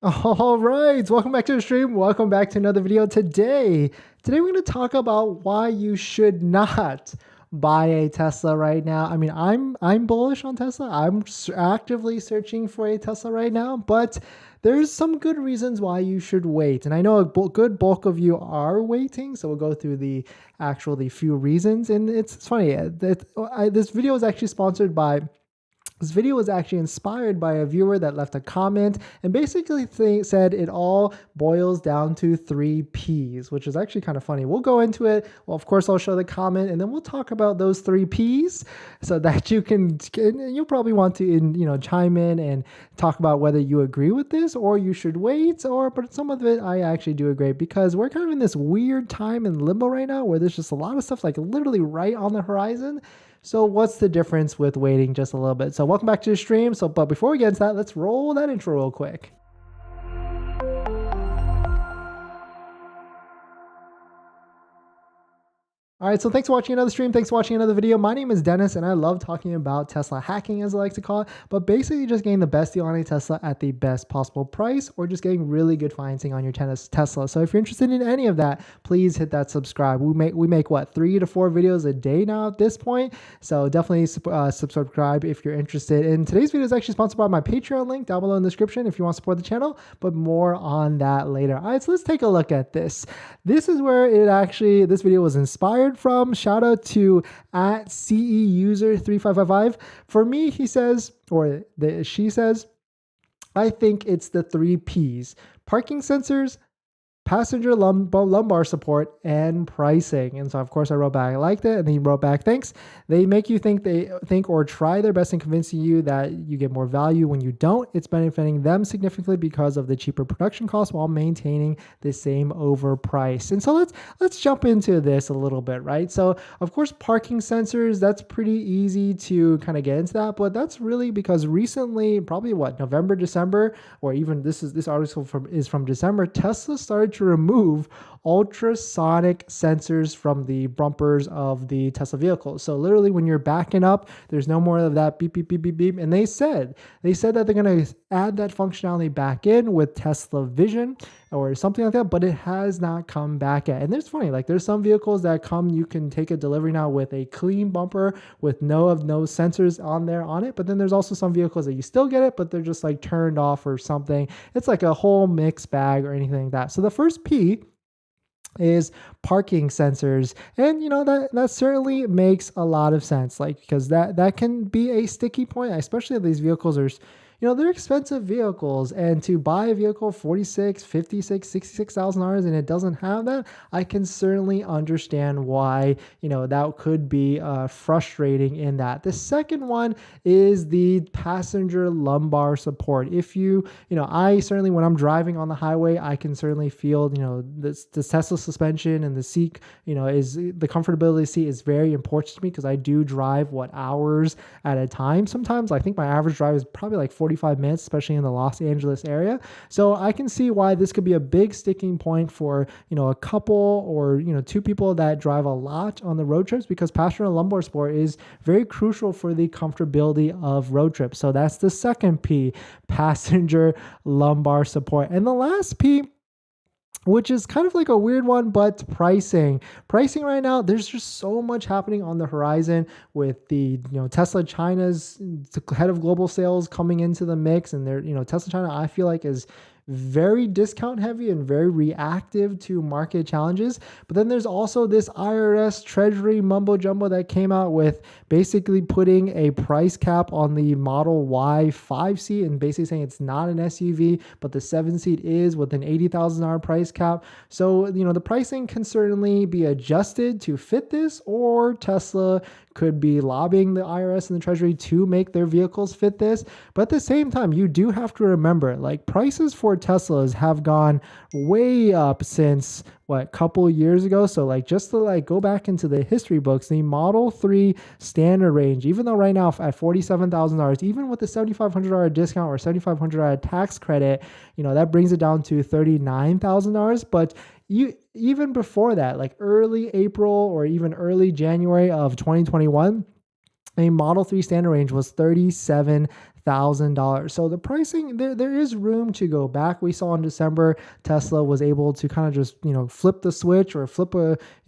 All right, welcome back to the stream. Welcome back to another video today. Today we're going to talk about why you should not buy a Tesla right now. I mean, I'm bullish on Tesla. I'm actively searching for a Tesla right now, but there's some good reasons why you should wait. And I know a good bulk of you are waiting, so we'll go through the few reasons. And it's funny that this video is actually sponsored by. This video was actually inspired by a viewer that left a comment and basically said it all boils down to 3 P's, which is actually kind of funny. We'll go into it. Well, of course, I'll show the comment and then we'll talk about those 3 P's so that you'll probably want to, chime in and talk about whether you agree with this or you should wait, but some of it I actually do agree because we're kind of in this weird time in limbo right now where there's just a lot of stuff like literally right on the horizon. So what's the difference with waiting just a little bit? So welcome back to the stream. But before we get into that, let's roll that intro real quick. All right, so thanks for watching another stream. Thanks for watching another video. My name is Dennis, and I love talking about Tesla hacking, as I like to call it, but basically just getting the best deal on a Tesla at the best possible price or just getting really good financing on your Tesla. So if you're interested in any of that, please hit that subscribe. We make what, 3 to 4 videos a day now at this point, so definitely subscribe if you're interested. And today's video is actually sponsored by my Patreon link down below in the description if you want to support the channel, but more on that later. All right, so let's take a look at this. This is where this video was inspired from. Shout out to @CEuser3555. For me, he says, she says, I think it's the 3 P's: parking sensors, passenger lumbar support, and pricing. And so of course I wrote back, I liked it. And then he wrote back, thanks. They make you think or try their best in convincing you that you get more value when you don't. It's benefiting them significantly because of the cheaper production costs while maintaining the same overprice. And so let's jump into this a little bit, right? So of course, parking sensors, that's pretty easy to kind of get into that, but that's really because recently, probably November, December, or even this article is from December, Tesla started to remove ultrasonic sensors from the bumpers of the Tesla vehicles. So literally when you're backing up, there's no more of that beep, beep, beep, beep, beep. And they said that they're going to add that functionality back in with Tesla Vision or something like that, but it has not come back yet. And it's funny, like there's some vehicles that you can take a delivery now with a clean bumper with no sensors on it. But then there's also some vehicles that you still get it, but they're just like turned off or something. It's like a whole mixed bag or anything like that. So the first P is parking sensors, and that certainly makes a lot of sense, like because that can be a sticky point, especially if these vehicles are they're expensive vehicles, and to buy a vehicle $46,000, $56,000, $66,000 and it doesn't have that, I can certainly understand why that could be frustrating in that. The second one is the passenger lumbar support. If I certainly, when I'm driving on the highway, I can certainly feel this Tesla suspension and the seat, is the comfortability of the seat is very important to me because I do drive hours at a time. Sometimes I think my average drive is probably like 45 minutes, especially in the Los Angeles area. So I can see why this could be a big sticking point for, a couple or, 2 people that drive a lot on the road trips, because passenger lumbar support is very crucial for the comfortability of road trips. So that's the second P, passenger lumbar support. And the last P, which is kind of like a weird one, but pricing right now, there's just so much happening on the horizon with the, Tesla China's head of global sales coming into the mix. And they're, Tesla China, I feel like is very discount heavy and very reactive to market challenges. But then there's also this IRS Treasury mumbo jumbo that came out with basically putting a price cap on the Model Y 5 seat and basically saying it's not an SUV, but the 7 seat is, with an $80,000 price cap. So, the pricing can certainly be adjusted to fit this, or Tesla could be lobbying the IRS and the Treasury to make their vehicles fit this. But at the same time, you do have to remember, like, prices for Teslas have gone way up since couple years ago. So like, just to go back into the history books, the Model 3 standard range, even though right now at $47,000, even with the $7,500 discount or $7,500 tax credit, that brings it down to $39,000. But even before that, like early April or even early January of 2021, a Model 3 standard range was $37,000. So the pricing, there is room to go back. We saw in December, Tesla was able to kind of just, flip the switch or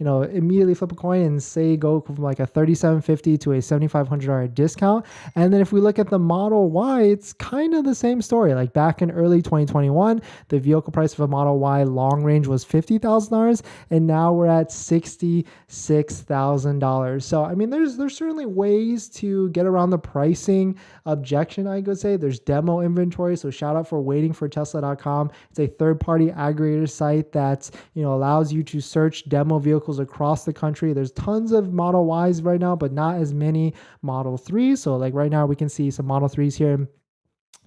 immediately flip a coin and say go from like a $3,750 to a $7,500 discount. And then if we look at the Model Y, it's kind of the same story. Like back in early 2021, the vehicle price of a Model Y long range was $50,000, and now we're at $66,000. So I mean, there's certainly ways to get around the pricing objection, I could say. There's demo inventory, so shout out for waiting for Tesla.com. It's a third-party aggregator site that allows you to search demo vehicles across the country. There's tons of Model Ys right now, but not as many Model 3s. So like right now we can see some Model 3s here.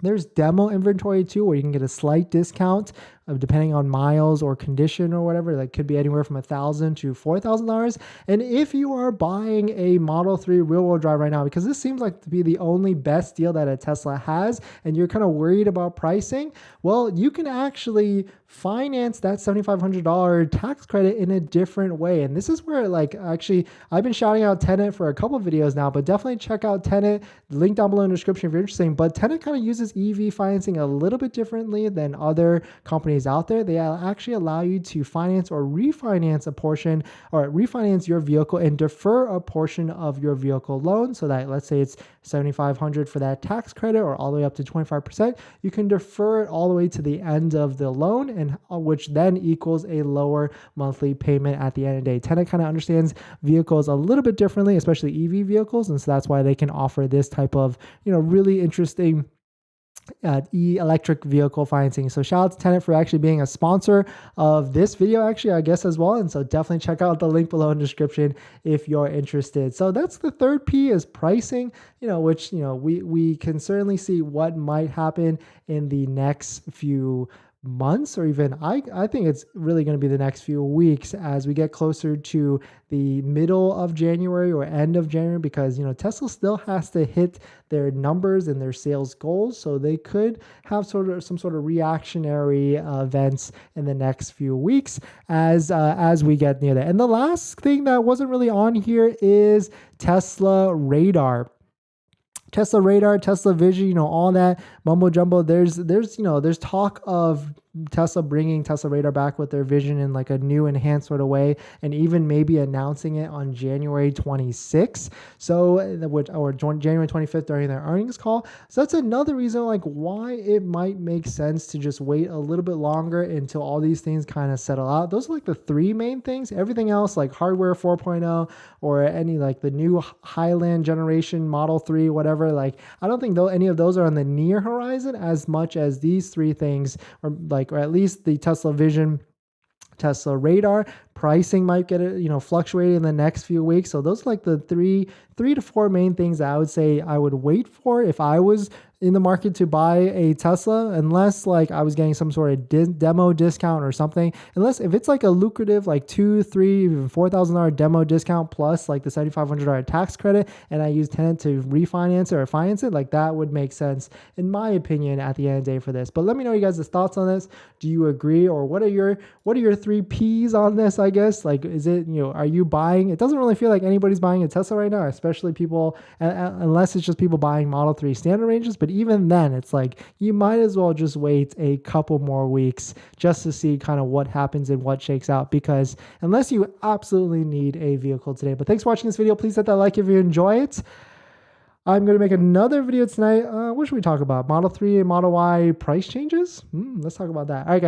There's demo inventory too, where you can get a slight discount depending on miles or condition or whatever. That could be anywhere from $1,000 to $4,000. And if you are buying a Model 3 rear-wheel drive right now, because this seems like to be the only best deal that a Tesla has, and you're kind of worried about pricing, well, you can actually finance that $7,500 tax credit in a different way. And this is where, actually, I've been shouting out Tenet for a couple of videos now, but definitely check out Tenet. Link down below in the description if you're interested. But Tenet kind of uses EV financing a little bit differently than other companies out there. They actually allow you to finance or refinance a portion, or refinance your vehicle and defer a portion of your vehicle loan, so that, let's say it's $7,500 for that tax credit, or all the way up to 25%, you can defer it all the way to the end of the loan, and which then equals a lower monthly payment at the end of the day. Tenet kind of understands vehicles a little bit differently, especially EV vehicles, and so that's why they can offer this type of really interesting electric vehicle financing. So shout out to Tenet for actually being a sponsor of this video, actually, I guess, as well. And so definitely check out the link below in the description if you're interested. So that's the third P, is pricing, which we can certainly see what might happen in the next few months, or even I think it's really going to be the next few weeks as we get closer to the middle of January or end of January, because Tesla still has to hit their numbers and their sales goals, so they could have some sort of reactionary events in the next few weeks as we get near that. And the last thing that wasn't really on here is Tesla Radar. Tesla Radar, Tesla Vision, all that mumbo jumbo. There's talk of Tesla bringing Tesla Radar back with their Vision in like a new enhanced sort of way, and even maybe announcing it on January 26th. Or January 25th during their earnings call. So that's another reason why it might make sense to just wait a little bit longer until all these things kind of settle out. Those are the three main things. Everything else, like hardware 4.0 or any the new Highland generation Model 3, whatever, I don't think any of those are on the near horizon as much as these three things, or at least the Tesla Vision, Tesla Radar. Pricing might get fluctuating in the next few weeks. So those are the three to four main things that I would say I would wait for if I was in the market to buy a Tesla, unless I was getting some sort of demo discount or something. Unless if it's a lucrative $2,000, $3,000, even $4,000 demo discount plus the $7,500 tax credit, and I use Tenet to refinance it or finance it, that would make sense in my opinion at the end of the day for this. But let me know you guys' thoughts on this. Do you agree, or what are your three P's on this? I guess is it are you buying? It doesn't really feel like anybody's buying a Tesla right now, especially people, unless it's just people buying Model 3 standard ranges. But even then, it's you might as well just wait a couple more weeks just to see kind of what happens and what shakes out, because unless you absolutely need a vehicle today. But thanks for watching this video. Please hit that like if you enjoy it. I'm going to make another video tonight. What should we talk about? Model 3 and Model Y price changes? Let's talk about that. All right, guys.